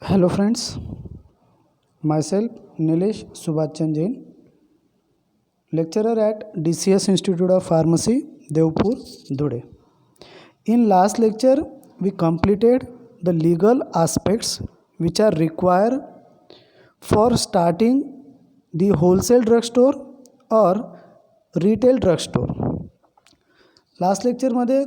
Hello friends, myself Nilesh Subhachan Jain, lecturer at DCS Institute of Pharmacy, Devpur, Dhude. In last lecture, we completed the legal aspects which are required for starting the wholesale drugstore or retail drugstore. Last लेक्चरमध्ये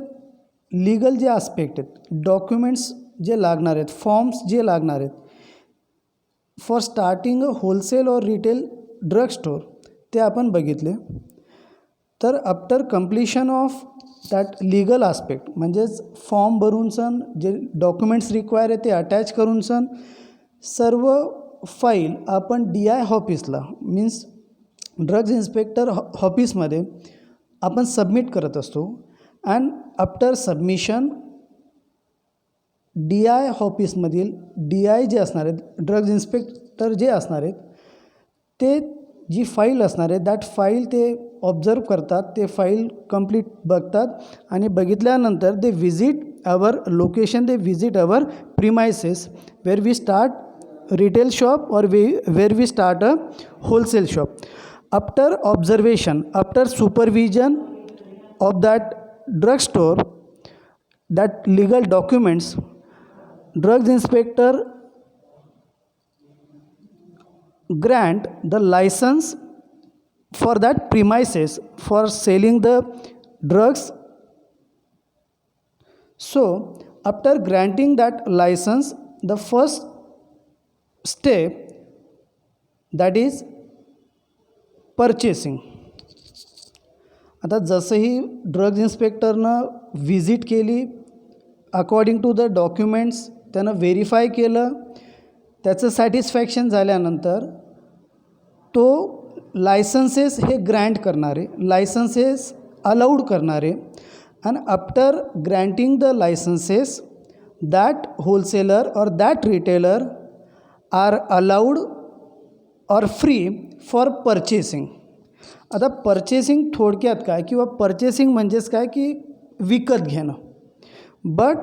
legal जे aspect आहेत, documents जे लागणार आहेत, forms जे लागणार आहेत for starting a wholesale और रिटेल ड्रग स्टोर ते आपण बघितले. तर after completion of that legal aspect म्हणजेच फॉर्म भरून सन जे डॉक्युमेंट्स रिक्वायर आहे ते अटॅच करून सन सर्व फाईल आपण DI ऑफिसला मीन्स ड्रग्ज इन्स्पेक्टर ऑफिसमध्ये आपण सबमिट करत असतो. अँड आफ्टर सबमिशन DI ऑफिसमधील DI जे असणार आहेत, ड्रग्ज इन्स्पेक्टर जे असणार आहेत ते जी फाईल असणार आहे दॅट फाईल ते ऑब्झर्व करतात, ते फाईल कंप्लीट बघतात आणि बघितल्यानंतर they visit our location, they visit our premises where we start retail shop or where we start a wholesale shop. After observation, after supervision of that drug store, that legal documents, drugs inspector grant the license for that premises for selling the drugs. So after granting that license, the first step, that is purchasing. आता जसंही drugs इन्स्पेक्टरनं visit केली, according to the documents त्यानं verify केलं, त्याचं satisfaction झाल्यानंतर तो licences हे ग्रँट करणारे, लायसन्सेस अलाउड करणारे. And after granting the licences that wholesaler or that retailer are allowed or free for purchasing. आता परचेसिंग थोडक्यात काय किंवा परचेसिंग म्हणजेच काय की विकत घेणं. बट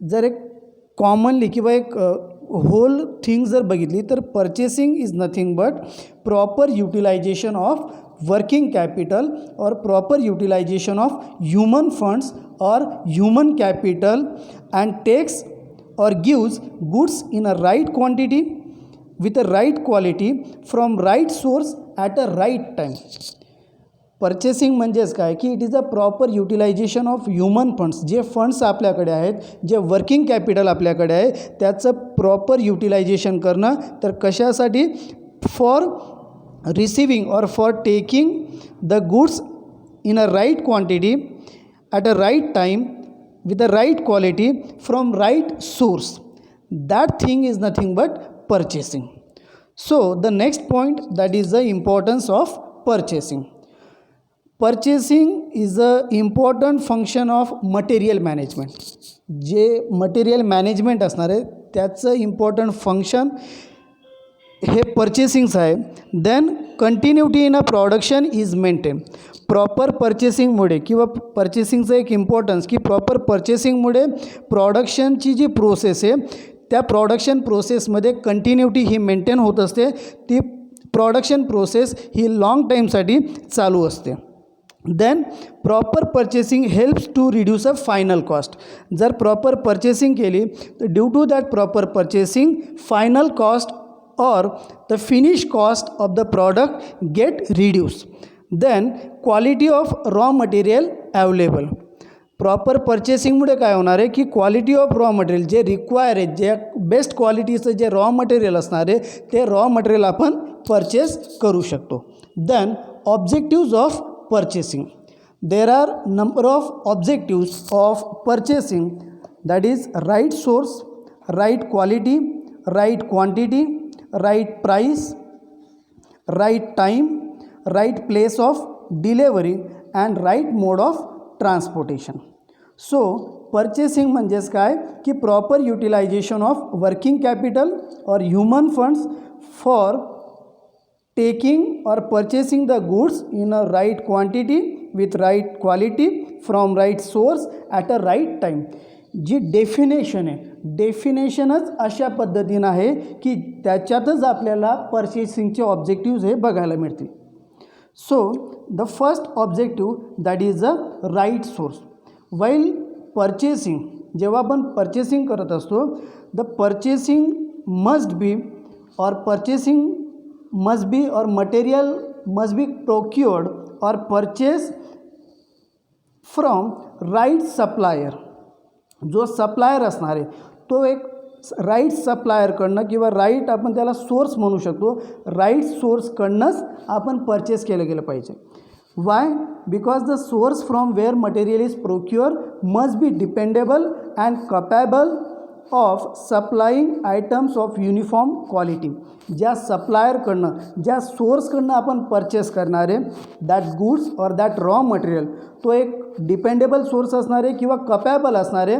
जर एक कॉमनली किंवा एक होल थिंग जर बघितली तर purchasing is nothing but proper utilisation of working capital or proper utilisation of human funds or human capital and takes or gives goods in a right quantity with a right quality from right source at a right time. Purchasing म्हणजेच काय की it is a proper utilisation of human funds. जे funds आपल्याकडे आहेत, जे working capital आपल्याकडे आहे त्याचं प्रॉपर युटिलायझेशन करणं. तर कशासाठी? For receiving or for taking the goods in a right quantity at a right time with a right quality from right source. That thing is nothing but purchasing. So the next point, that is the importance of purchasing. Purchasing is a important function of material management. जे material management असणार आहे त्याचं important function हे पर्चेसिंगचं आहे. Then continuity in a production is maintain. Proper पर्चेसिंगमुळे किंवा पर्चेसिंगचं एक इम्पॉर्टन्स की प्रॉपर पर्चेसिंगमुळे प्रोडक्शनची जी प्रोसेस आहे त्या प्रोडक्शन प्रोसेसमध्ये कंटिन्युटी ही मेंटेन होत असते. ती प्रोडक्शन प्रोसेस ही लाँग टाईमसाठी चालू असते. Then proper purchasing helps to reduce a final cost. जर प्रॉपर पर्चेसिंग केली तर due to that proper purchasing final cost or the finish cost of the product get reduce. Then quality of raw material available. Proper पर्चेसिंगमुळे काय होणार आहे की quality of raw material जे require आहे, जे बेस्ट क्वालिटीचं जे रॉ मटेरियल असणार आहे ते रॉ मटेरियल आपण परचेस करू शकतो. Then objectives of purchasing. There are number of objectives of purchasing, that is right source, right quality, right quantity, right price, right time, right place of delivery and right mode of transportation. So purchasing म्हणजेच काय की proper utilisation of working capital or human funds for taking or purchasing the goods in a right quantity with right quality from right source at a right time. G definition आहे डेफिनेशनच अशा पद्धतीनं आहे की त्याच्यातच आपल्याला पर्चेसिंगचे ऑब्जेक्टिव्ज हे बघायला मिळतील. So the first objective that is a right source. While purchasing, जेव्हा आपण पर्चेसिंग करत असतो, the purchasing must be or material must be procured or purchased from right supplier. जो सप्लायर असणार आहे तो एक राईट सप्लायरकडनं किंवा राईट आपण त्याला सोर्स म्हणू शकतो, राईट सोर्सकडनंच आपण परचेस केलं गेलं पाहिजे. Why? Because the source from where material is procure must be dependable and capable of supplying items of uniform quality. ज्या सप्लायरकडनं, ज्या सोर्सकडनं आपण परचेस करणारे that goods or that raw material, तो एक डिपेंडेबल सोर्स असणार आहे किंवा कपॅबल असणार आहे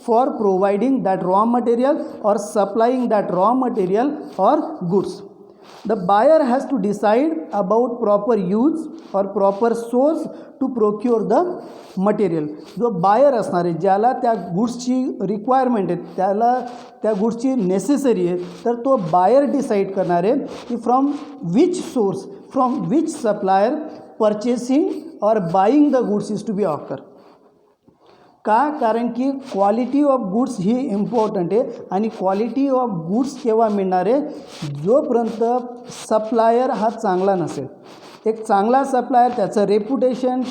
for providing that raw material or supplying that raw material or goods. The buyer has to decide about proper use or proper source to procure the material. जो buyer असणार आहे, ज्याला त्या गुड्सची रिक्वायरमेंट आहे, त्याला त्या गुड्सची नेसेसरी आहे, तर तो बायर डिसाईड करणार आहे की from which source, from which supplier purchasing or buying the goods is to be occur. का? कारण की क्वालिटी ऑफ गुड्स ही इम्पॉर्टंट आहे आणि क्वालिटी ऑफ गुड्स केव्हा मिळणार आहे? जोपर्यंत सप्लायर हा चांगला नसेल. एक चांगला सप्लायर, त्याचं रेप्युटेशन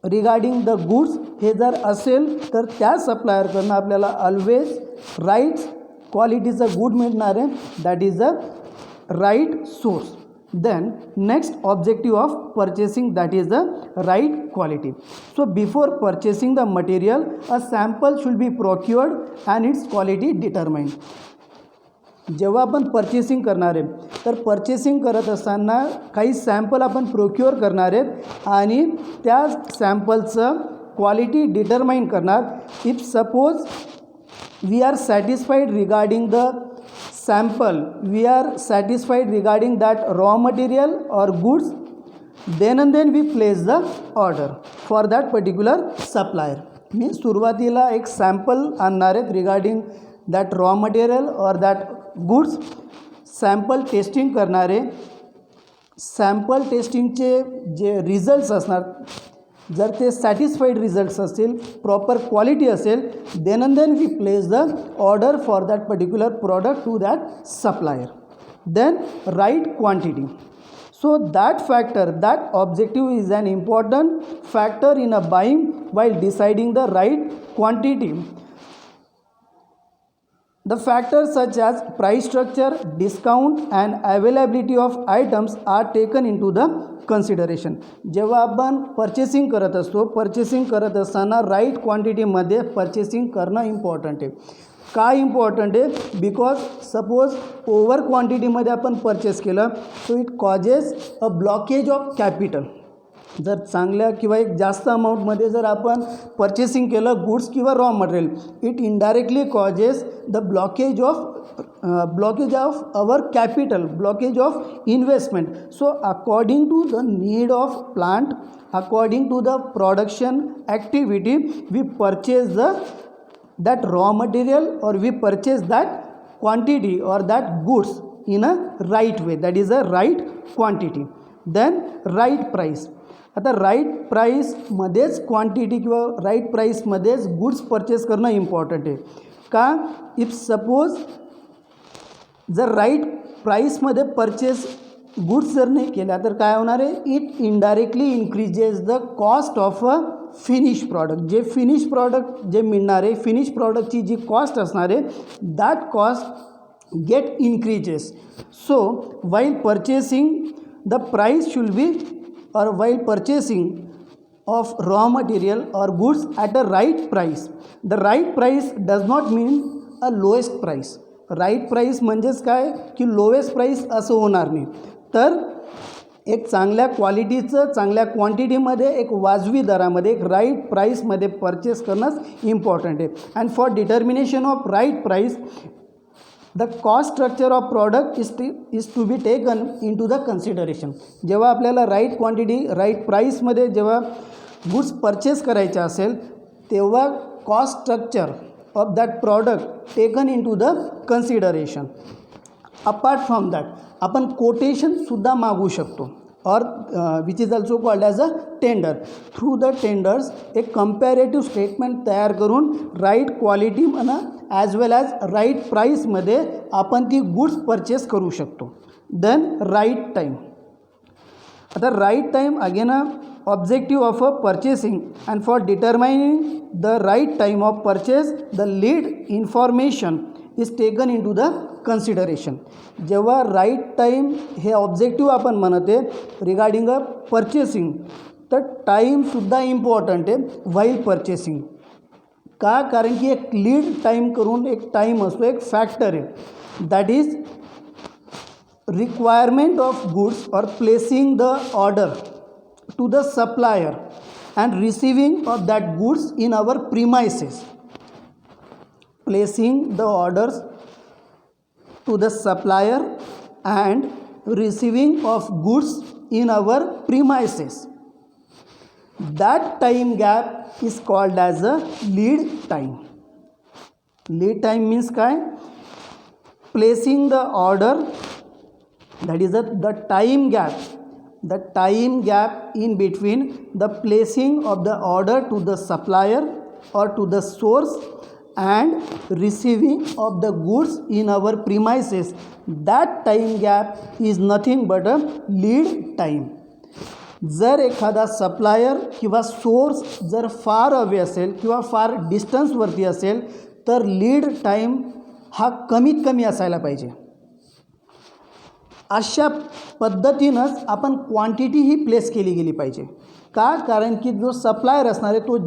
रिगार्डिंग द गुड्स हे जर असेल तर त्या सप्लायरकडनं आपल्याला ऑलवेज राईट क्वालिटीचं गुड मिळणार आहे. That is a right source. Then next objective of purchasing, that is the right quality. So before purchasing the material, a sample should be procured and its quality determined. जेव्हा आपण purchasing करणार आहे तर purchasing करत असताना काही sample आपण procure करणार आहेत आणि त्या सॅम्पलचं क्वालिटी डिटरमाइन करणार. If suppose we are satisfied regarding the sample, we are satisfied regarding that raw material or goods, then and then we place the order for that particular supplier. मी सुरुवातीला एक sample आणणार आहेत regarding that raw material or that goods. Sample testing करणारे, sample टेस्टिंगचे जे results असणार, जर ते सॅटिस्फाईड रिझल्ट्स असतील, प्रॉपर क्वालिटी असेल, then and then we place the order for that particular product to that supplier. Then right quantity. So that factor, that objective is an important factor in a buying while deciding the right quantity. The factors such as price structure, discount and availability of items are taken into the consideration. जेव्हा आपण purchasing करत असतो, purchasing करत असताना right क्वांटिटीमध्ये purchasing करणं important आहे. का इम्पॉर्टंट आहे? बिकॉज सपोज ओव्हर क्वांटिटीमध्ये आपण परचेस केलं so it causes a blockage of capital. जर चांगल्या किंवा एक जास्त अमाऊंटमध्ये जर आपण पर्चेसिंग केलं गुड्स किंवा raw material, it indirectly causes the blockage of our capital, blockage of investment. So according to the need of plant, according to the production activity, we purchase that raw material or we purchase that quantity or that goods in a right way, that is a right quantity. Then right price. आता right प्राईसमध्येच quantity किंवा right प्राईसमध्येच goods purchase करणं important आहे. का? If suppose जर right प्राईसमध्ये purchase goods जर नाही केल्या तर काय होणार आहे? It indirectly increases the cost of a finish product. जे फिनिश प्रॉडक्ट जे मिळणार आहे, फिनिश प्रॉडक्टची जी कॉस्ट असणार आहे, that cost get increases. So while purchasing the price should be or while purchasing of raw material or goods at a right price. The right price does not mean a lowest price. Right price म्हणजेच काय की lowest price असं होणार नाही. तर एक चांगल्या क्वालिटीचं, चांगल्या क्वांटिटीमध्ये, एक वाजवी दरामध्ये, एक राईट प्राईसमध्ये परचेस करणंच इम्पॉर्टंट आहे. And for determination of right price, the cost structure of product is to be taken into the consideration. जेव्हा आपल्याला राईट क्वांटिटी, राईट प्राईसमध्ये जेव्हा गुड्स परचेस करायचे असेल तेव्हा cost structure of that product taken into the consideration. Apart from that, आपण कोटेशनसुद्धा मागू शकतो, or which is also called as a tender. Through the tenders एक comparative statement तयार करून right quality म्हणा as well as right price मध्ये आपण ती goods purchase करू शकतो. Then right time. आता right time again a objective of a purchasing, and for determining the right time of purchase the lead information is taken into the consideration. जेव्हा right time हे objective आपण म्हणते regarding अ purchasing, तर टाईमसुद्धा important आहे while purchasing. का? कारण की एक लीड टाईम करून एक टाईम असतो, एक फॅक्टर आहे, that is requirement of goods or placing the order to the supplier and receiving of that goods in our premises. Placing the orders to the supplier and receiving of goods in our premises. That time gap is called as a lead time. Lead time means काय? Placing the order, that is the time gap. The time gap in between the placing of the order to the supplier or to the source and receiving of the goods in our premises, that time gap is nothing but a lead time. जर एखादा supplier किंवा source जर far away असेल किंवा फार डिस्टन्सवरती असेल तर lead time हा कमीत कमी असायला पाहिजे. अशा पद्धतीनंच आपण क्वांटिटी ही प्लेस केली गेली पाहिजे. का? कारण की जो सप्लायर असणार आहे तो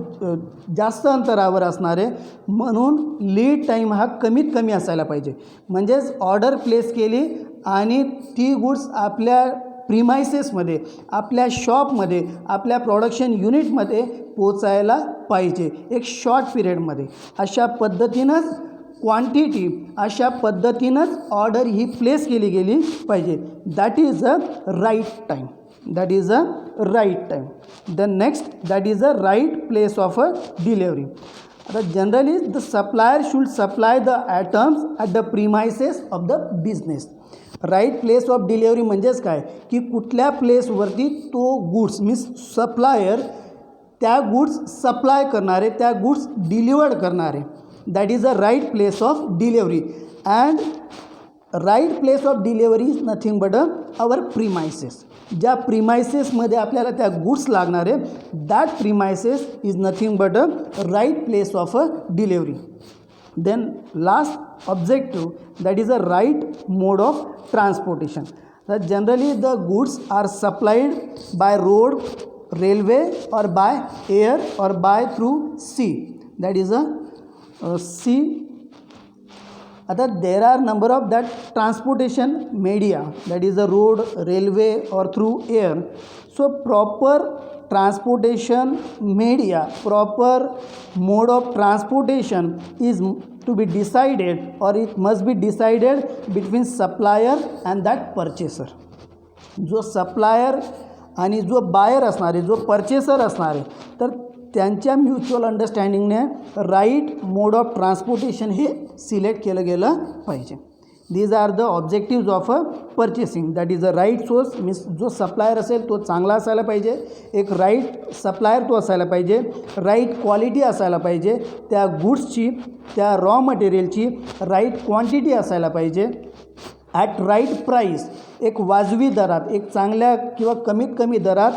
जास्त अंतरावर असणार आहे, म्हणून लीड टाईम हा कमीत कमी असायला पाहिजे. म्हणजेच ऑर्डर प्लेस केली आणि ती गुड्स आपल्या प्रिमाइसेसमध्ये, आपल्या शॉपमध्ये, आपल्या प्रोडक्शन युनिटमध्ये पोचायला पाहिजे एक शॉर्ट पिरियडमध्ये. अशा पद्धतीनंच क्वांटिटी, अशा पद्धतीनंच ऑर्डर ही प्लेस केली गेली पाहिजे. That is a right time. That is a right time. Then next, that is a right place of a delivery. Generally the supplier should supply the items at the premises of the business. Right place of delivery म्हणजेच काय की कुठल्या प्लेसवरती तो goods means supplier त्या goods supply करणारे, त्या goods delivered करणारे, that is a right place of delivery. And right place of delivery is nothing but our premises. ज्या प्रिमाइसेसमध्ये आपल्याला त्या गुड्स लागणार आहे, that premises is nothing but a right place of a delivery. Then last objective, that is a right mode of transportation. that generally the goods are supplied by road, railway or by air or by through sea. That is a sea. There are number of that transportation media, that is the road, railway or through air. So proper transportation media, proper mode of transportation is to be decided, or it must be decided between supplier and that purchaser. जो supplier आणि जो buyer असणार आहे, जो पर्चेसर असणार आहे, तर त्यांच्या म्युच्युअल अंडरस्टँडिंगने राईट मोड ऑफ ट्रान्सपोर्टेशन हे सिलेक्ट केलं गेलं पाहिजे. These are the objectives of a purchasing. That is a right source means जो सप्लायर असेल तो चांगला असायला पाहिजे, एक राईट सप्लायर तो असायला पाहिजे, राईट क्वालिटी असायला पाहिजे, त्या गुड्सची, त्या रॉ मटेरियलची राईट क्वांटिटी असायला पाहिजे, ॲट राईट प्राईस, एक वाजवी दरात, एक चांगल्या किंवा कमीत कमी दरात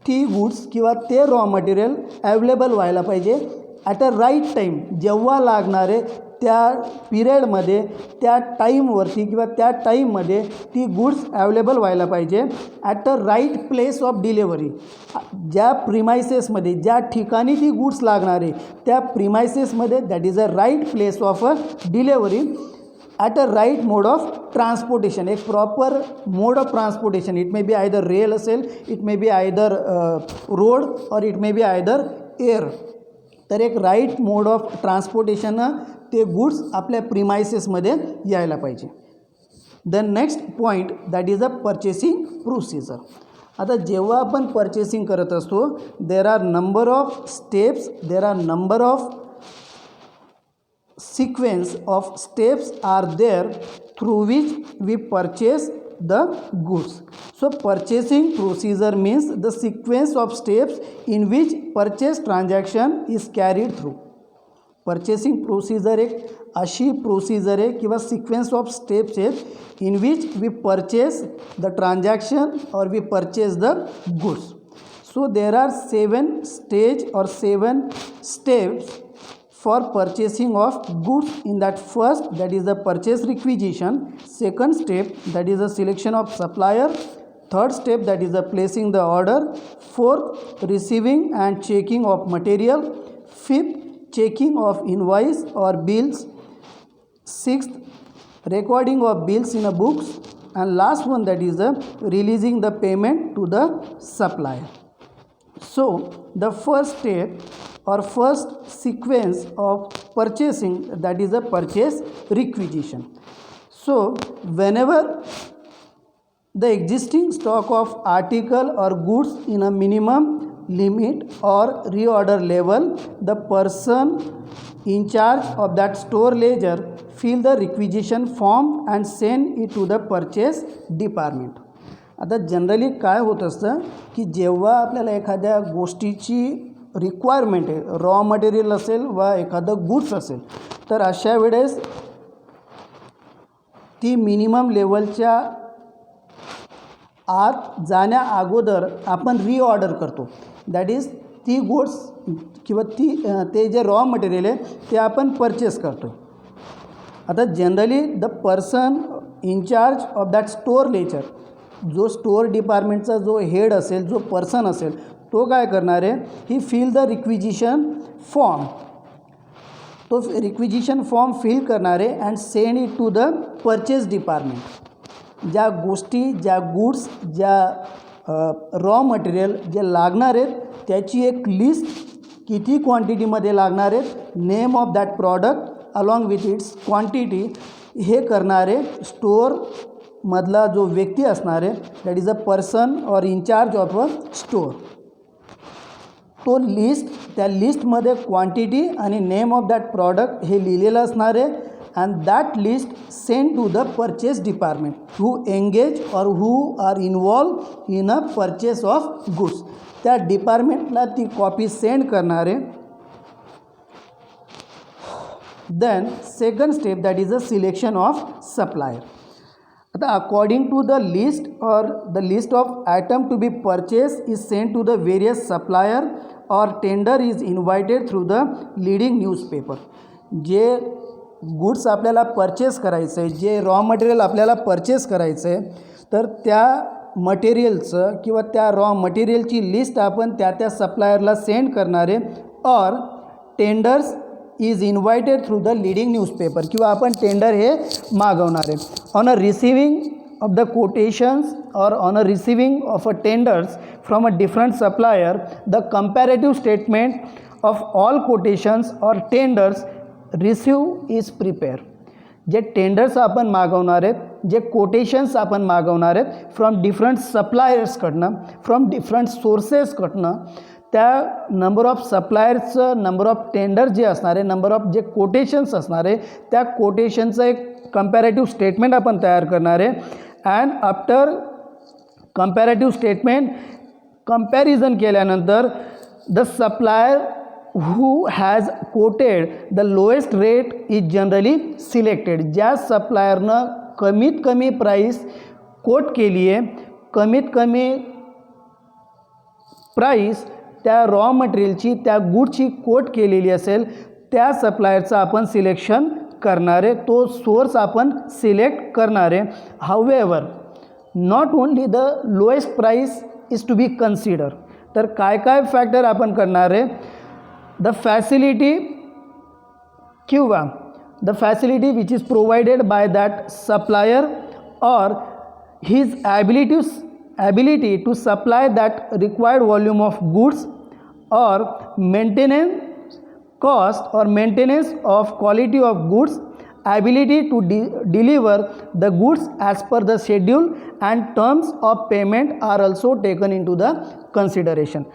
ती गुड्स किंवा ते रॉ मटेरियल ॲवेलेबल व्हायला पाहिजे, ॲट अ राईट टाईम, जेव्हा लागणारे त्या पिरियडमध्ये, त्या टाईमवरती किंवा त्या टाईममध्ये ती गुड्स ॲवेलेबल व्हायला पाहिजे, at a right place of delivery, ज्या प्रिमायसेसमध्ये, ज्या ठिकाणी ती गुड्स लागणारे त्या प्रिमायसेसमध्ये, that is a right place of a delivery, at a right mode of transportation, एक proper mode of transportation. It may be either rail असेल, it may be either road or it may be either air. तर एक right mode of ट्रान्सपोर्टेशननं ते goods आपल्या प्रिमायसेसमध्ये यायला पाहिजे. Then next point, that is a purchasing procedure. आता जेव्हा आपण पर्चेसिंग करत असतो, there are number of steps, there are number of sequence of steps are there through which we purchase the goods. So purchasing procedure means the sequence of steps in which purchase transaction is carried through. Purchasing procedure एक अशी procedure आहे किंवा sequence of steps आहेत in which we purchase the transaction or we purchase the goods. So there are 7 stage or 7 steps for purchasing of goods. In that first, that is the purchase requisition. Second step, that is the selection of supplier. Third step, that is the placing the order. Fourth, receiving and checking of material. Fifth, checking of invoice or bills. Sixth, recording of bills in a books. And last one, that is the releasing the payment to the supplier. So the first step or first sequence of purchasing, that is the purchase requisition. So whenever the existing stock of article or goods in a minimum limit or reorder level, the person in charge of that store ledger fill the requisition form and send it to the purchase department. आता generally काय होत असतं की जेव्हा आपल्याला एखाद्या गोष्टीची requirement आहे, रॉ मटेरियल असेल वा एखादं गुड्स असेल, तर अशा वेळेस ती मिनिमम लेवलच्या आत जाण्या अगोदर आपण रिऑर्डर करतो. दॅट इज ती गुड्स किंवा ते जे रॉ मटेरियल आहे ते आपण परचेस करतो. आता generally the person in charge of that store ledger, जो स्टोअर डिपार्टमेंटचा जो हेड असेल, जो पर्सन असेल, तो काय करणार आहे, he fill the requisition form. तो रिक्विजिशन फॉर्म फिल करणार आहे and send it to the purchase department. ज्या गोष्टी, ज्या गुड्स, ज्या रॉ मटेरियल जे लागणार आहेत त्याची एक लिस्ट, किती क्वांटिटीमध्ये लागणार आहेत, name of that product along with its quantity, हे करणारे स्टोअरमधला जो व्यक्ती असणार आहे, that is a person or in charge of a store. तो लिस्ट, त्या लिस्टमध्ये क्वांटिटी आणि नेम ऑफ दॅट प्रॉडक्ट हे लिहिलेलं असणार आहे and that list send to the purchase department who engage or who are involve in a purchase of goods. त्या डिपार्टमेंटला ती कॉपी सेंड करणार आहे. Then second step, that is a selection of supplier. आता according to the list or the list of item to be purchase is send to the various supplier or tender is invited through the leading newspaper. जे goods आपल्याला purchase करायचं आहे, जे raw material आपल्याला purchase करायचं आहे, तर त्या मटेरियलचं किंवा त्या रॉ मटेरियलची लिस्ट आपण त्या सप्लायरला सेंड करणारे और tenders is invited through the leading newspaper, किंवा आपण टेंडर हे मागवणार आहे. On a receiving of the quotations or on a receiving of a tenders from a different supplier, the comparative statement of all quotations or tenders received is prepared. जे tenders आपण मागवणार आहेत, जे quotations आपण मागवणार आहेत फ्रॉम डिफरंट सप्लायर्सकडनं, from different सोर्सेसकडनं, त्या नंबर ऑफ सप्लायर्सचं, नंबर ऑफ टेंडर जे असणार आहे, नंबर ऑफ जे कोटेशन्स असणार आहे, त्या कोटेशनचं एक कंपॅरेटिव्ह स्टेटमेंट आपण तयार करणार आहे. And after comparative statement comparison केल्यानंतर the supplier who has quoted the lowest rate is generally selected. ज्या सप्लायरनं कमीत कमी प्राईस कोट केली आहे, कमीत कमी प्राईस त्या रॉ मटेरियलची, त्या गुडची कोट केलेली असेल, त्या सप्लायरचं आपण सिलेक्शन करणारे, तो सोर्स आपण सिलेक्ट करणारे. However not only the lowest price is to be consider. तर काय काय फॅक्टर आपण करणारे, द फॅसिलिटी किंवा the facility which is provided by that supplier or his ability to supply that required volume of goods or maintenance cost or maintenance of quality of goods, ability to deliver the goods as per the schedule and terms of payment are also taken into the consideration.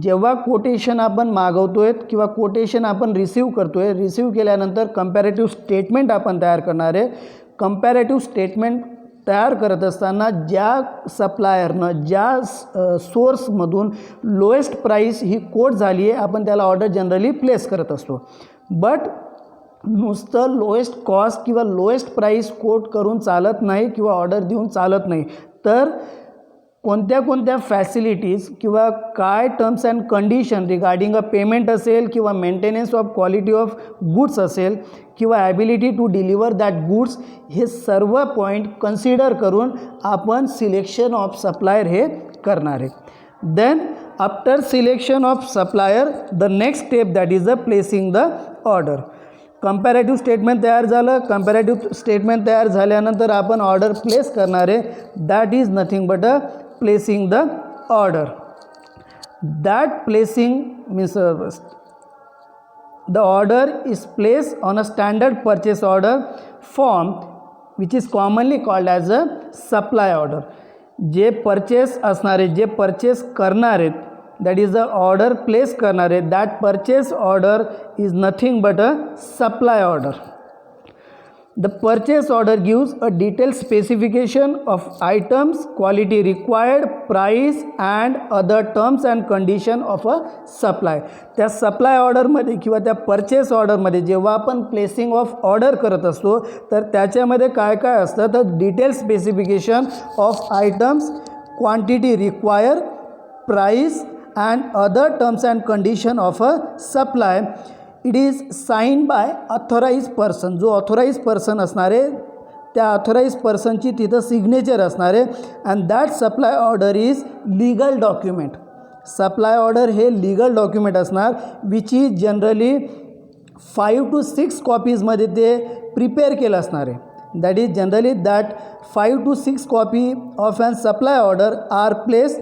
जेव्हा quotation आपण मागवतोय किंवा quotation आपण receive करतोय, receive केल्यानंतर comparative statement आपण तयार करणार आहे. कंपॅरेटिव्ह स्टेटमेंट तयार करत असताना ज्या सप्लायरनं ज्या सोर्समधून लोएस्ट प्राईस ही कोट झाली आहे, आपण त्याला ऑर्डर जनरली प्लेस करत असतो. बट नुसतं लोएस्ट कॉस्ट किंवा लोएस्ट प्राईस कोट करून चालत नाही किंवा ऑर्डर देऊन चालत नाही. तर कोणत्या कोणत्या फॅसिलिटीज किंवा काय terms and condition regarding a payment असेल किंवा maintenance of quality of goods असेल किंवा ability to deliver that goods, हे सर्व पॉईंट कन्सिडर करून आपण सिलेक्शन ऑफ सप्लायर हे करणार आहे. Then after selection of supplier the next step that is the placing the order. Comparative statement तयार झालं. कंपॅरेटिव्ह स्टेटमेंट तयार झाल्यानंतर आपण ऑर्डर प्लेस करणार आहे. That is nothing but a placing the order. That placing means the order is placed on a standard purchase order form which is commonly called as a supply order. जे purchase असणारे, जे purchase करणार आहेत, that is the order place करणार आहे, that purchase order is nothing but a supply order. The purchase order gives a detailed specification of items, quality required, price and other terms and condition of a supply. त्या supply ऑर्डरमध्ये किंवा त्या purchase ऑर्डरमध्ये जेव्हा आपण placing of order करत असतो तर त्याच्यामध्ये काय काय असतं, तर detail specification of items, quantity require, price and other terms and condition of a supply. It is sign by authorise person. जो ऑथोराइज पर्सन असणार आहे त्या ऑथोराइज पर्सनची तिथं सिग्नेचर असणार आहे. And that supply order is legal document. Supply order हे legal document असणार विच इज जनरली 5 to 6 कॉपीजमध्ये ते प्रिपेअर केलं असणार आहे. That is generally that 5 to 6 copy of an supply order are place.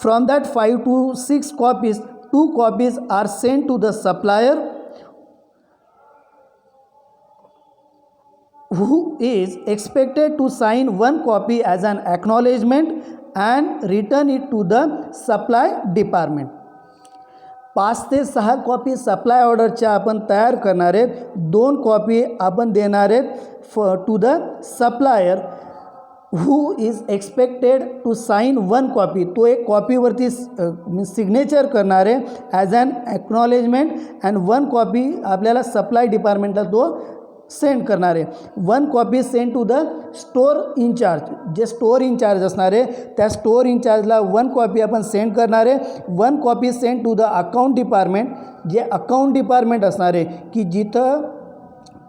From that 5 to 6 copies 2 copies are sent to the supplier who is expected to sign 1 copy as an acknowledgement and return it to the supply department. 5 ते 6 copy supply ऑर्डरच्या आपण तयार करणार आहेत. 2 copy आपण देणार आहेत to the supplier who is expected to sign 1 copy. तो एक कॉपीवरती सिग्नेचर करणार आहे as an acknowledgement and 1 copy आपल्याला सप्लाय डिपार्टमेंटला तो सेंड करणार आहे. 1 copy send to the store in charge. जे स्टोर इन्चार्ज असणार आहे त्या स्टोर इन्चार्जला 1 कॉपी आपण सेंड करणार आहे. 1 copy send to the account department. जे अकाउंट डिपार्टमेंट असणार आहे की जिथं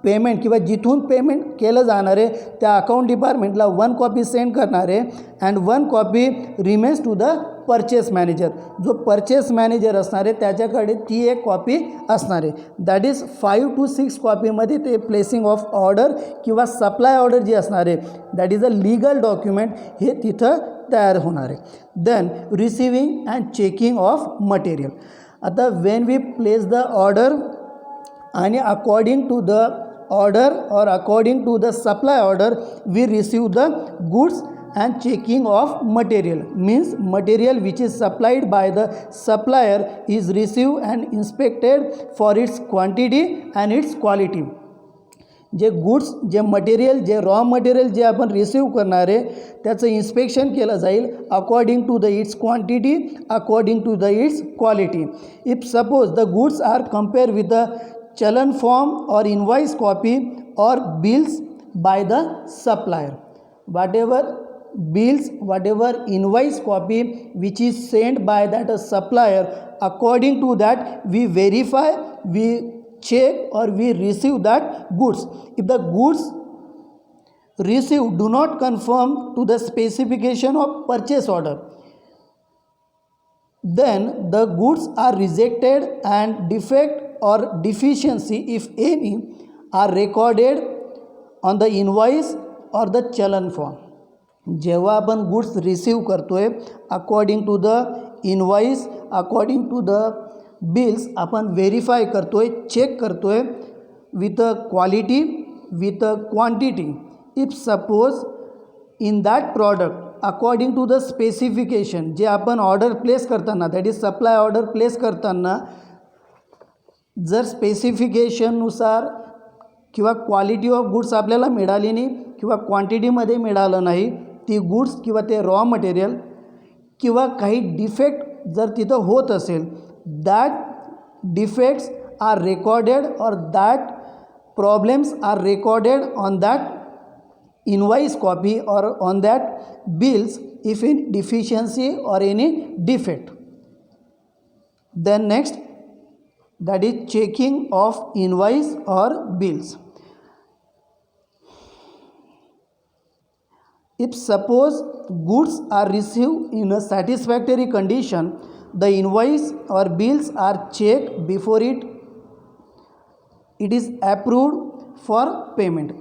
पेमेंट किंवा जिथून पेमेंट केलं जाणार आहे त्या अकाउंट डिपार्टमेंटला 1 कॉपी सेंड करणार आहे. And 1 copy remains to the purchase manager. जो परचेस मॅनेजर असणार आहे त्याच्याकडे ती एक कॉपी असणार आहे. दॅट इज 5 to 6 कॉपीमध्ये ते प्लेसिंग ऑफ ऑर्डर किंवा सप्लाय ऑर्डर जी असणार आहे that is a legal document हे तिथं तयार होणार आहे. Then receiving and checking of material. आता when we place the order आणि according to the order or according to the supply order we receive the goods and checking of material means material which is supplied by the supplier is received and inspected for its quantity and its quality. जे goods जे material जे raw material जे आपण receive करणार आहे त्याचं inspection केलं जाईल according to the its quantity, according to the its quality. If suppose the goods are compare with the challan form or invoice copy or bills by the supplier, whatever bills, whatever invoice copy which is sent by that supplier, according to that we verify, we check or we receive that goods. If the goods received do not conform to the specification of purchase order, then the goods are rejected and defect or deficiency if any are recorded on the invoice or the challan form. जेव्हा आपण goods receive करतोय according to the invoice, according to the bills आपण verify करतोय, check करतोय with a quality, with a quantity. If suppose in that product according to the specification, जे आपण order place करताना, that is supply order place करताना जर स्पेसिफिकेशननुसार किंवा quality of goods आपल्याला मिळाली नाही किंवा क्वांटिटीमध्ये मिळालं नाही, ती गुड्स किंवा ते रॉ मटेरियल किंवा काही डिफेक्ट जर तिथं होत असेल, that defects are recorded or that problems are recorded on that invoice copy or on that bills if any deficiency or any defect. Then next, that is checking of invoice or bills. If suppose goods are received in a satisfactory condition, the invoice or bills are checked before it is approved for payment.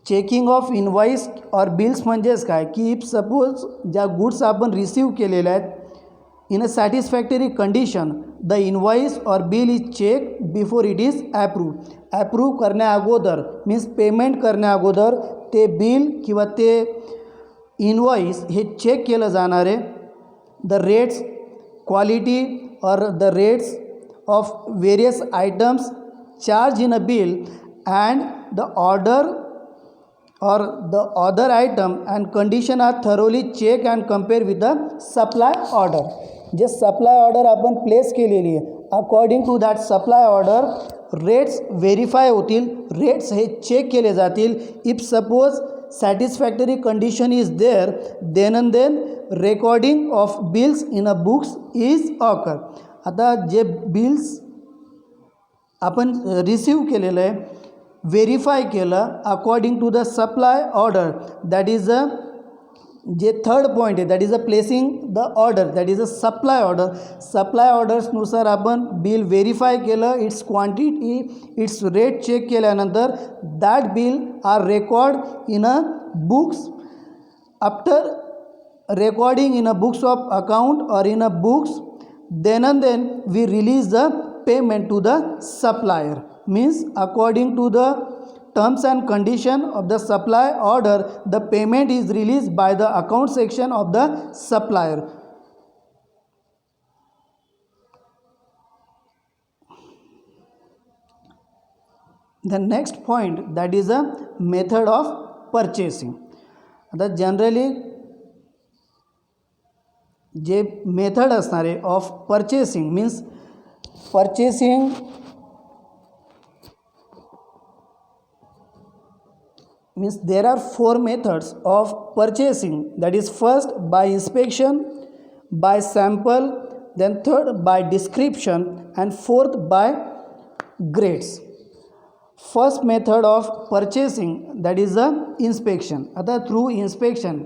Checking of invoice or bills म्हणजेच काय की if suppose ज्या goods आपण receive केलेल्या आहेत in a satisfactory condition, the invoice or bill is check before it is approve करण्या अगोदर, means payment करण्या अगोदर ते बिल किंवा ते इनवॉइस हे चेक केलं जाणार आहे. द रेट्स, क्वालिटी और the rates of various items charge in a bill and the order or the other item and condition are thoroughly check and compare with the supply order. जे supply order आपण place केलेली आहे according to that supply order rates verify होतील, rates हे check केले जातील. If suppose satisfactory condition is there then and then recording of bills in a books is occur. आता जे बिल्स आपण रिसीव केलेलं आहे, व्हेरीफाय केलं according to the supply order, that is a जे थर्ड पॉईंट आहे, that is a placing the order, that is a supply order. Supply ऑर्डर्सनुसार आपण बिल व्हेरीफाय केलं, its quantity, its rate check केल्यानंतर that bill are record in a books. After recording in a books of account or in a books, then and then we release the payment to the supplier. Means according to the terms and condition of the supply order, the payment is released by the account section of the supplier. The next point, that is a method of purchasing. आता generally जे method असणार आहे of purchasing, means purchasing means there are 4 methods of purchasing, that is first by inspection, by sample, then third by description and fourth by grades. First method of purchasing, that is the inspection. आता through inspection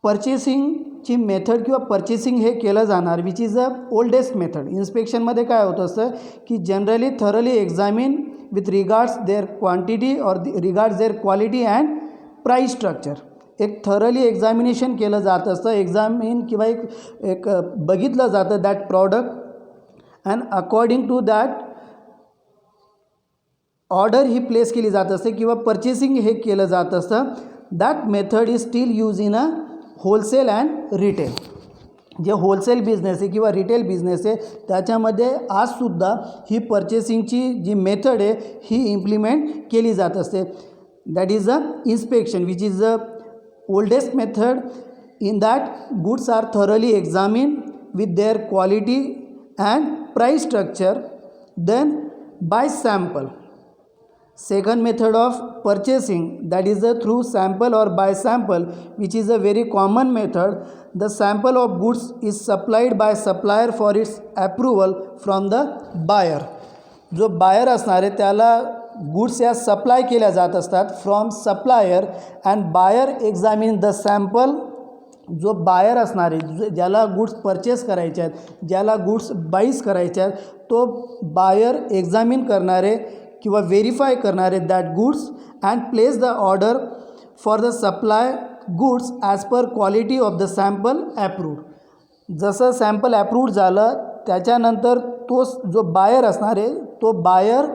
पर्चेसिंगची method किंवा purchasing हे केलं जाणार which is a oldest method. इन्स्पेक्शनमध्ये काय होतं असतं की generally thoroughly examine with regards their quantity or regards their quality and price structure. एक थरली एक्झामिनेशन केलं जात असतं, एक्झामिन किंवा एक बघितलं जातं that product and according to that order ही प्लेस केली जात असते किंवा पर्चेसिंग हे केलं जात असतं. That method is still use in a wholesale and retail. जे होलसेल बिझनेस आहे किंवा रिटेल बिझनेस आहे त्याच्यामध्ये आजसुद्धा ही पर्चेसिंगची जी मेथड आहे ही इम्प्लिमेंट केली जात असते. That is a inspection which is a oldest method. In that goods are thoroughly examine with their quality and price structure, then by sample. Second method of purchasing, that is through sample or by sample, which is a very common method. The sample of goods is supplied by supplier for its approval from the buyer. जो buyer असणार आहे त्याला goods या supply केल्या जात असतात from supplier and buyer examine the sample. जो buyer असणार आहे ज्याला गुड्स परचेस करायचे आहेत, ज्याला गुड्स बाईज करायचे आहेत, तो बायर एक्झामिन करणारे किंवा व्हेरीफाय करणारे that goods and place the order for the supply goods as per quality of the sample approved. जसं सॅम्पल ॲप्रूव्ड झालं त्याच्यानंतर तो जो बायर असणार आहे तो बायर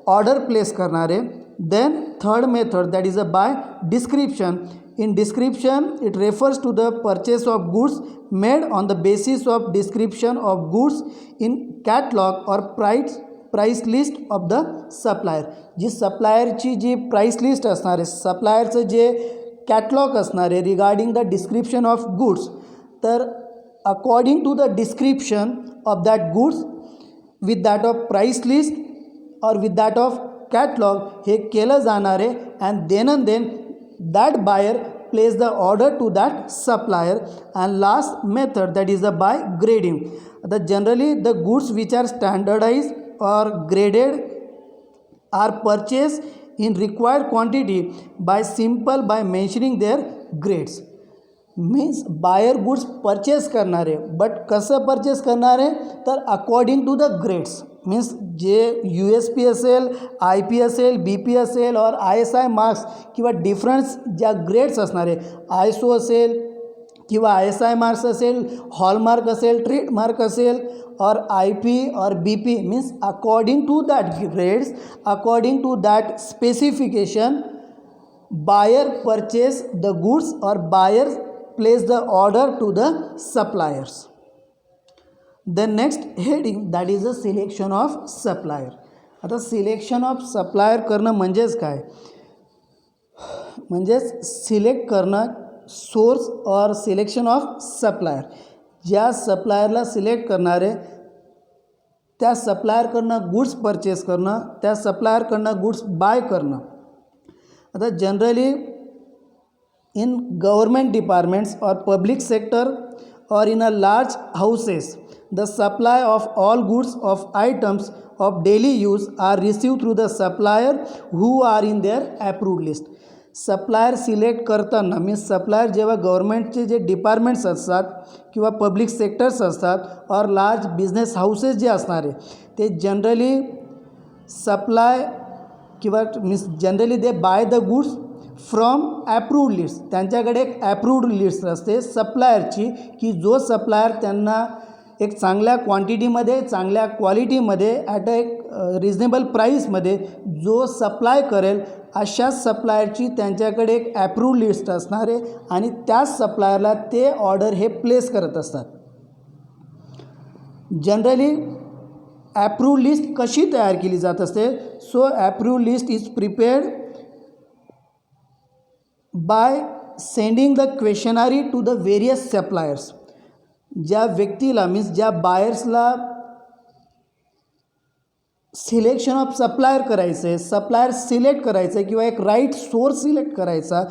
ऑर्डर प्लेस करणार आहे. Then third method, that is a by description, In description, it refers to the purchase of goods made on the basis of description of goods in catalog or price list of the supplier. जी सप्लायरची जी price list असणार आहे, सप्लायरचं जे catalog असणार आहे regarding the description of goods, तर according to the description of that goods with that of price list or with that of catalog हे केलं जाणार आहे. And then that buyer place the order to that supplier. And last method, that is the by grading. Generally the goods which are standardized or graded are purchased in required quantity by mentioning their grades. Means buyer goods purchase करणार आहे, but कसं purchase करणार आहे तर according to the grades. Means जे USP असेल, IP असेल, BP असेल और ISI मार्क्स किंवा डिफरन्स ज्या ग्रेड्स असणार आहे, ISO असेल किंवा ISI मार्क्स असेल, हॉलमार्क असेल, ट्रेडमार्क असेल or IP or BP, means according to that grades, according to that specification buyer purchase the goods or buyer place the order to the suppliers. The next heading, that is the selection of supplier. आता selection of supplier करणं म्हणजेच काय, म्हणजेच select करणं source और selection of supplier. ज्या सप्लायरला select करणार आहे त्या सप्लायरकडनं गुड्स परचेस करणं, त्या सप्लायरकडनं गुड्स बाय करणं. आता जनरली इन गवर्नमेंट डिपार्टमेंट्स और पब्लिक सेक्टर और in a large houses, the supply of all goods of items of daily use are received through the supplier who are in their approved list. Supplier select करताना means supplier जेव्हा गव्हर्नमेंटचे जे departments असतात किंवा public sectors असतात और large business houses जे असणार आहे ते जनरली सप्लाय किंवा means generally they buy the goods from approved list. त्यांच्याकडे एक ॲप्रूव्ड लिस्ट असते सप्लायरची की जो सप्लायर त्यांना एक चांगल्या क्वांटिटीमध्ये, चांगल्या क्वालिटीमध्ये, ॲट अ एक रिजनेबल प्राईसमध्ये जो सप्लाय करेल अशा सप्लायरची त्यांच्याकडे एक ॲप्रूव्ड लिस्ट असणार आहे आणि त्याच सप्लायरला ते ऑर्डर हे प्लेस करत असतात. जनरली ॲप्रूव्ड लिस्ट कशी तयार केली जात असते, so approved list is prepared by sending the questionnaire to the various suppliers. ज्या व्यक्तीला मीन्स ज्या बायर्सला सिलेक्शन ऑफ सप्लायर करायचं आहे, सप्लायर सिलेक्ट करायचं आहे किंवा एक राईट सोर्स सिलेक्ट करायचा,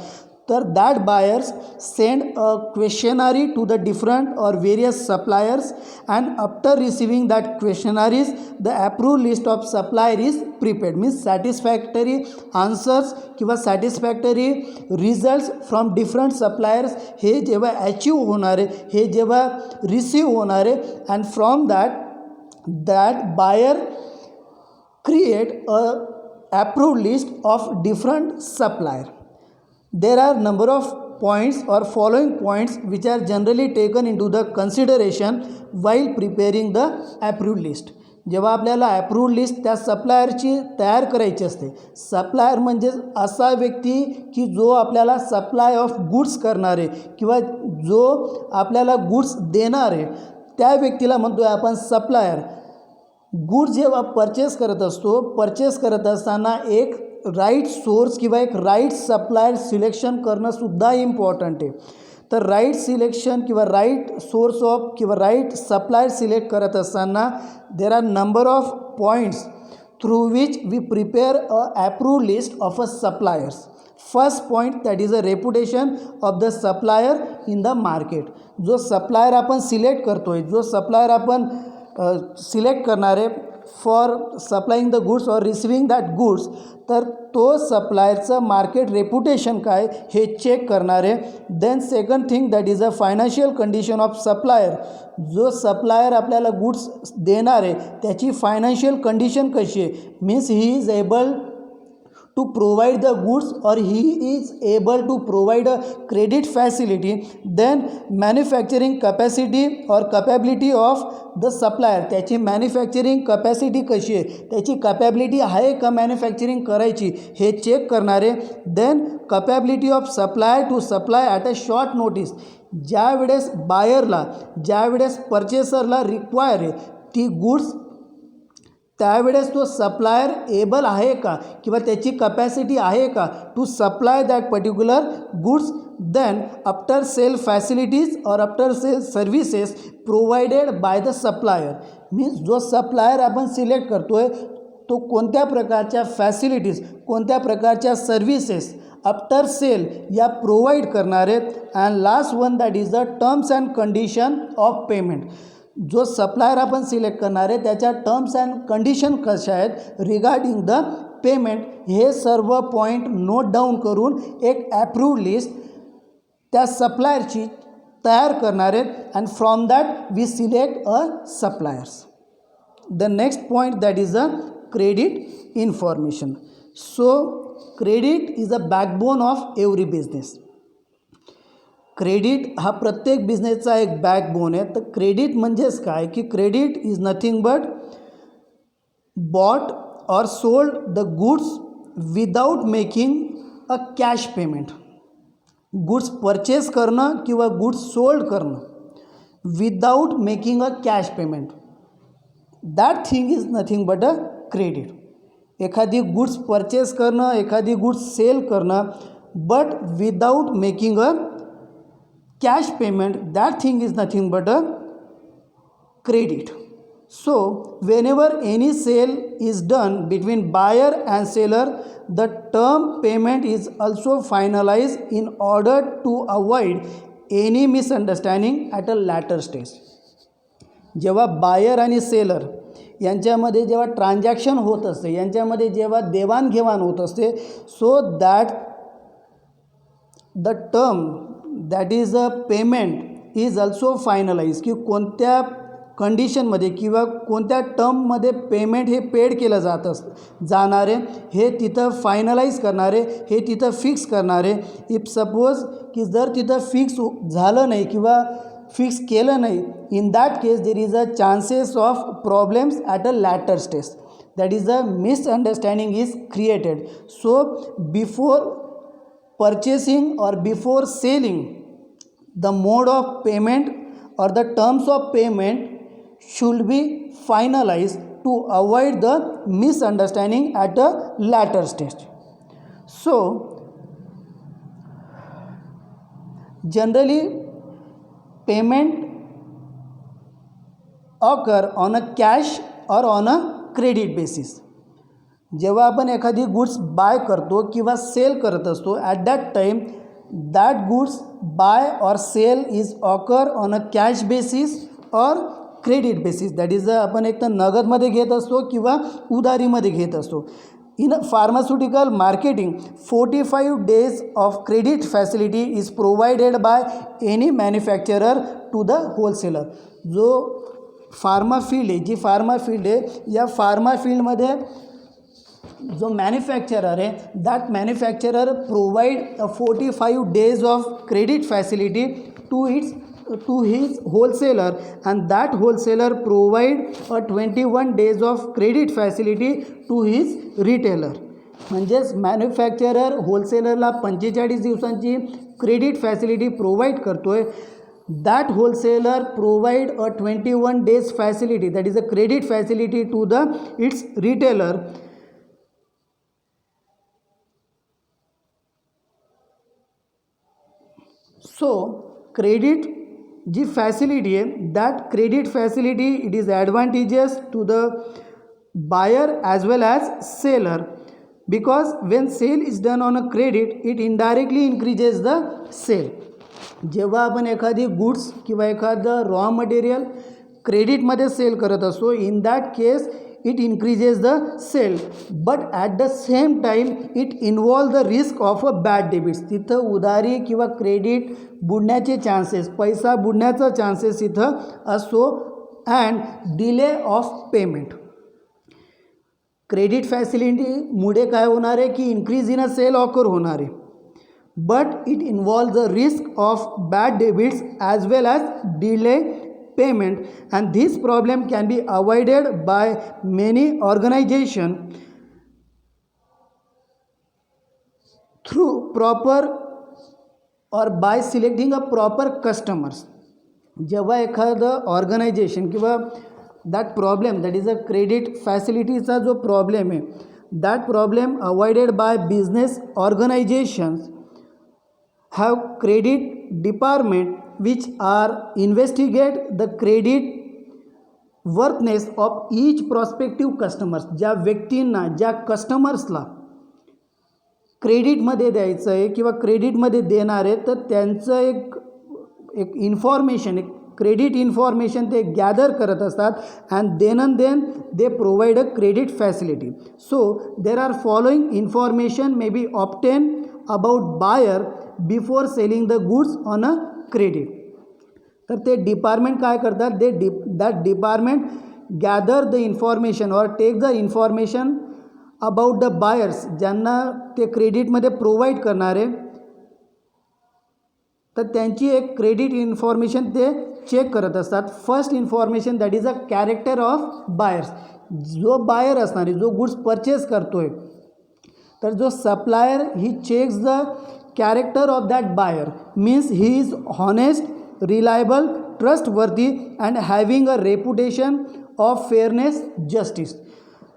तर that buyers send a questionnaire to the different or various suppliers and after receiving that questionnaires the approved list of supplier is prepared. Means satisfactory answers किंवा satisfactory results from different suppliers हे जेव्हा achieve होणार आहे, हे जेव्हा receive होणार आहे, and from that buyer create a approved list of different supplier. There are number of points or following points which are generally taken into the consideration while preparing the approved list. जेव्हा आपल्याला approved list त्या सप्लायरची तयार करायची असते, supplier म्हणजे असा व्यक्ती की जो आपल्याला सप्लाय ऑफ गुड्स करणार आहे किंवा जो आपल्याला गुड्स देणार आहे त्या व्यक्तीला म्हणतो आहे आपण सप्लायर. गुड्स जेव्हा परचेस करत असतो, परचेस करत असताना एक राईट सोर्स किंवा एक राईट सप्लायर सिलेक्शन करणंसुद्धा इम्पॉर्टंट आहे. तर राईट सिलेक्शन किंवा राईट सोर्स ऑफ किंवा राईट सप्लायर सिलेक्ट करत असताना there are number of points through which we prepare a approved list of a suppliers. First point that is a reputation of the supplier in the market. जो supplier आपण select करतो आहे, जो supplier आपण select करणारे for supplying the goods or receiving that goods, तर तो सप्लायरचं मार्केट रेपुटेशन काय हे चेक करणारे. Then second thing that is a financial condition of supplier. जो सप्लायर आपल्याला गुड्स देणार आहे त्याची फायनान्शियल कंडिशन कशी आहे, means he is able to provide the goods or he is able to provide a credit facility, then manufacturing capacity or capability of the supplier, त्याची manufacturing capacity कशी आहे, त्याची कॅपॅबिलिटी आहे का मॅन्युफॅक्चरिंग करायची हे चेक करणारे. देन capability of supplier to supply at a short notice, ज्या वेळेस बायरला ज्या वेळेस परचेसरला रिक्वायर आहे ती गुड्स त्यावेळेस तो सप्लायर एबल आहे का किंवा त्याची कपॅसिटी आहे का to supply that particular goods. Then after sale facilities or after sale services provided by the supplier, means जो सप्लायर आपण सिलेक्ट करतो आहे तो कोणत्या प्रकारच्या फॅसिलिटीज कोणत्या प्रकारच्या सर्व्हिसेस आफ्टर सेल या प्रोव्हाइड करणार आहेत. And last one that is the terms and condition of payment, जो सप्लायर आपण सिलेक्ट करणार आहे त्याच्या टर्म्स अँड कंडिशन कशा आहेत रिगार्डिंग द पेमेंट, हे सर्व पॉईंट नोट डाऊन करून एक ॲप्रूव्ड लिस्ट त्या सप्लायरची तयार करणार आहेत. And from that we select a suppliers. The next point that is a credit information. So credit is a backbone of every business. Credit हा प्रत्येक बिझनेसचा एक बॅकबोन आहे. तर क्रेडिट म्हणजेच काय की credit is nothing but bought or sold the goods without making a cash payment. Goods purchase करणं किंवा गुड्स सोल्ड करणं without making a cash payment, that thing is nothing but a credit. एखादी goods purchase करणं एखादी goods sale करणं but without making a cash payment, that thing is nothing but a credit. So whenever any sale is done between buyer and seller, the term payment is also finalized in order to avoid any misunderstanding at a later stage. जेव्हा buyer आणि seller यांच्यामध्ये जेव्हा transaction होत असते यांच्यामध्ये जेव्हा देवाणघेवाण होत असते, so that the term that is a payment is also finalise, की कोणत्या कंडिशनमध्ये किंवा कोणत्या टर्ममध्ये पेमेंट हे पेड केलं जाणारे हे तिथं फायनलाइज करणारे हे तिथं फिक्स करणारे. इफ सपोज की जर तिथं फिक्स झालं नाही किंवा फिक्स केलं नाही, in that case there is a chances of problems at a later stage, that is a misunderstanding is created. So before purchasing or before selling, the mode of payment or the terms of payment should be finalized to avoid the misunderstanding at a later stage. So generally payment occur on a cash or on a credit basis. जेव्हा आपण एखादी goods by करतो किंवा sale करत असतो at that time that goods buy or sale is occur on a cash basis or credit basis. That is आपण एक तर नगदमध्ये घेत असतो किंवा उधारीमध्ये घेत असतो. In pharmaceutical marketing 45 days of credit facility is provided by any manufacturer to the wholesaler. जो फार्मा फील्ड आहे जी फार्मा फील्ड आहे या फार्मा फील्डमध्ये जो मॅन्युफॅक्चरर आहे that manufacturer provide 45 days of credit facility to his wholesaler, and that wholesaler provide a 21 days of credit facility to his retailer. म्हणजेच manufacturer होलसेलरला 45 दिवसांची क्रेडिट फॅसिलिटी प्रोव्हाइड करतो आहे. That wholesaler provide a 21 days facility that is a credit facility to the its retailer. So credit जी facility आहे that credit facility it is advantages to the buyer as well as seller, because when sale is done on a credit it indirectly increases the sale. जेव्हा आपण एखादी goods किंवा एखादं raw material क्रेडिटमध्ये sale करत असतो in that case it increases the sale, but at the same time it involves the risk of a bad debits. तिथं उधारी किंवा क्रेडिट बुडण्याचे चान्सेस पैसा बुडण्याचा चान्सेस इथं असतो. And delay of payment. Credit फॅसिलिटीमुळे काय होणार आहे की increase in a sale occur होणार आहे, but it involves the risk of bad debits as well as delay payment, and this problem can be avoided by many organization through proper or by selecting a proper customers. जेव्हा एखादं organization किंवा that problem that is a credit फॅसिलिटीचा जो problem आहे, that problem avoided by business organisations have credit department which are investigate the credit worthiness of each prospective customers. ज्या व्यक्तींना, ज्या कस्टमर्सला क्रेडिटमध्ये द्यायचं आहे किंवा क्रेडिटमध्ये देणार आहे, तर त्यांचं एक इन्फॉर्मेशन, एक क्रेडिट इन्फॉर्मेशन ते गॅदर करत असतात, and then they provide a credit facility. So there are following information may be obtain about buyer before selling the goods on a credit. तर ते डिपार्टमेंट काय करतात, that department gather the information और take the information about the buyers, ज्यांना ते क्रेडिटमध्ये provide करणारे, तर त्यांची एक क्रेडिट इन्फॉर्मेशन ते चेक करत असतात. First information that is a character of buyers. जो बायर असणार आहे, जो गुड्स परचेस करतो आहे, तर जो supplier he checks the character of that buyer, means he is honest, reliable, trustworthy and having a reputation of fairness, justice.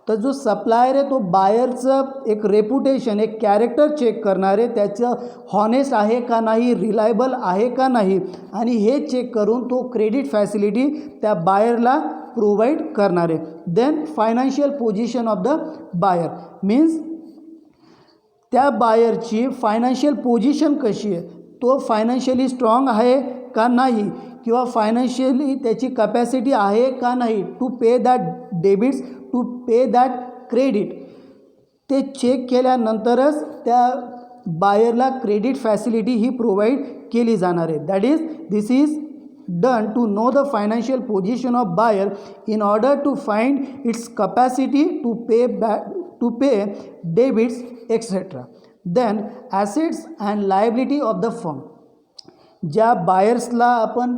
तर जो सप्लायर आहे तो बायरचं एक रेपुटेशन, एक कॅरेक्टर चेक करणार आहे, त्याचं हॉनेस्ट आहे का नाही, रिलायबल आहे का नाही, आणि हे चेक करून तो क्रेडिट फॅसिलिटी त्या बायरला प्रोव्हाइड करणार आहे. Then financial position of the buyer, means त्या बायरची फायनान्शियल पोझिशन कशी आहे, तो फायनान्शियली स्ट्रॉंग आहे का नाही, किंवा फायनान्शियली त्याची कॅपॅसिटी आहे का नाही to pay that debits, to pay that credit. ते चेक केल्यानंतरच त्या बायरला क्रेडिट फॅसिलिटी ही प्रोव्हाइड केली जाणार आहे. This is done to know the financial position of buyer in order to find its capacity to pay debits etc. Then assets and liability of the firm. ज्या बायर्सला आपण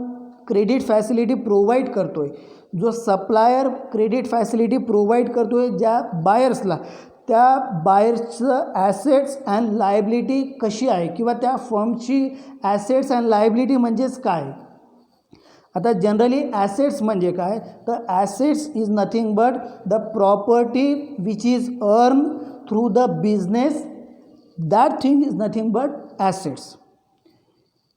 credit facility provide करतो आहे, जो supplier credit facility provide करतो आहे ज्या बायर्सला, त्या बायर्सचं assets and liability कशी आहे, किंवा त्या फर्मची ॲसेट्स अँड लायबिलिटी म्हणजेच काय. आता जनरली ॲसेट्स म्हणजे काय, तर assets is nothing but the property which is earn through the business, that thing is nothing but assets.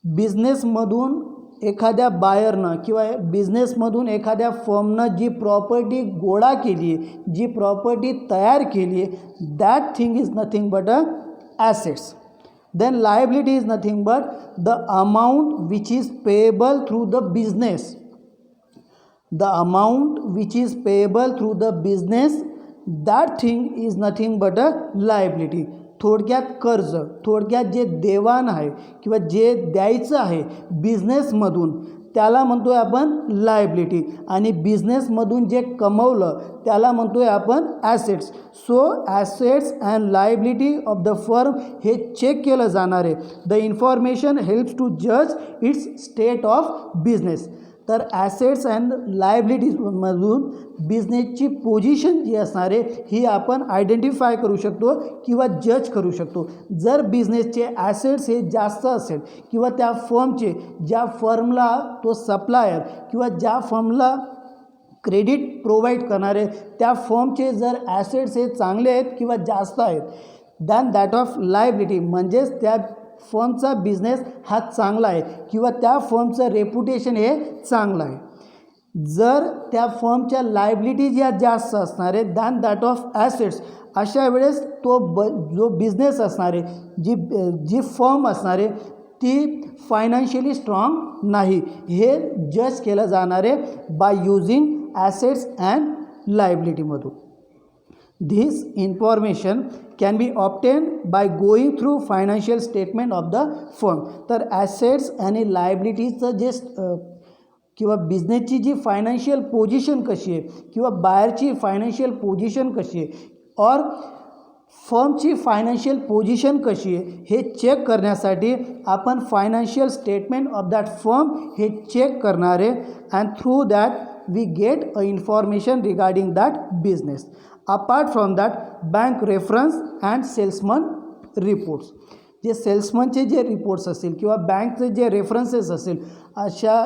बिझनेसमधून एखाद्या बायरनं किंवा बिझनेसमधून एखाद्या फर्मनं जी प्रॉपर्टी गोळा केली आहे, जी प्रॉपर्टी तयार केली आहे, that thing is nothing but a assets. Then liability is nothing but the amount which is payable through the business. The amount which is payable through the business, that thing is nothing but a liability. थोडक्यात कर्ज, थोडक्यात जे देवाण आहे किंवा जे द्यायचं आहे बिझनेसमधून, त्याला म्हणतो आहे आपण लायबिलिटी, आणि बिझनेसमधून जे कमवलं त्याला म्हणतो आहे आपण assets. So assets and liability of the firm हे चेक केलं जाणार आहे. द इन्फॉर्मेशन हेल्प्स टू जज इट्स स्टेट ऑफ बिझनेस. तर ॲसेट्स अँड लायबिलिटीजमधून बिझनेसची पोझिशन जी असणार आहे ही आपण आयडेंटिफाय करू शकतो किंवा जज करू शकतो. जर बिझनेसचे ॲसेट्स हे जास्त असेल किंवा त्या फर्मचे, ज्या फर्मला तो सप्लायर किंवा ज्या फर्मला क्रेडिट प्रोव्हाइड करणारे त्या फर्मचे जर ॲसेट्स हे चांगले आहेत किंवा जास्त आहेत दॅन दॅट ऑफ लायबिलिटी, म्हणजेच त्या फर्मचा बिझनेस हा चांगला आहे किंवा त्या फर्मचं रेपुटेशन हे चांगलं आहे. जर त्या फर्मच्या लायबिलिटी ज्या जास्त असणार आहे दॅन दॅट ऑफ ॲसेट्स, अशा वेळेस तो जो बिझनेस असणार आहे, जी फर्म असणार आहे ती फायनान्शियली स्ट्रॉंग नाही, हे जज केलं जाणार आहे बाय यूजिंग ॲसेट्स अँड लायबिलिटीमधून. This information can be obtained by going through financial statement of the firm. तर ॲसेट्स आणि लायबिलिटीचं जे किंवा बिझनेसची जी फायनान्शियल पोझिशन कशी आहे किंवा बायरची फायनान्शियल पोझिशन कशी आहे, और फर्मची फायनान्शियल पोझिशन कशी आहे हे चेक करण्यासाठी आपण financial statement of that firm हे चेक करणार आहे and through that we get a information regarding that business. Apart from that bank reference and salesman reports. जे सेल्समनचे जे रिपोर्ट्स असतील किंवा बँकचे जे रेफरन्सेस असेल अशा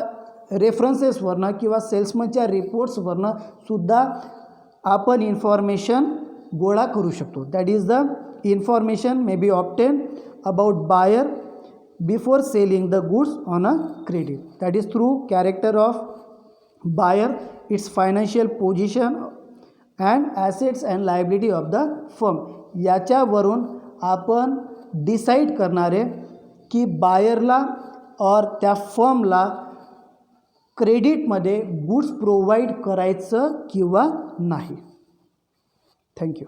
रेफरन्सेसवरनं किंवा सेल्समनच्या रिपोर्ट्सवरनं सुद्धा आपण इन्फॉर्मेशन गोळा करू शकतो. That is the information may be obtain about buyer before selling the goods on a credit. That is through character of buyer, its financial position and assets and liability of the firm. याच्यावरून आपण decide करणारे की बायरला और त्या फर्मला क्रेडिटमध्ये goods provide करायचं किंवा नाही. थँक्यू.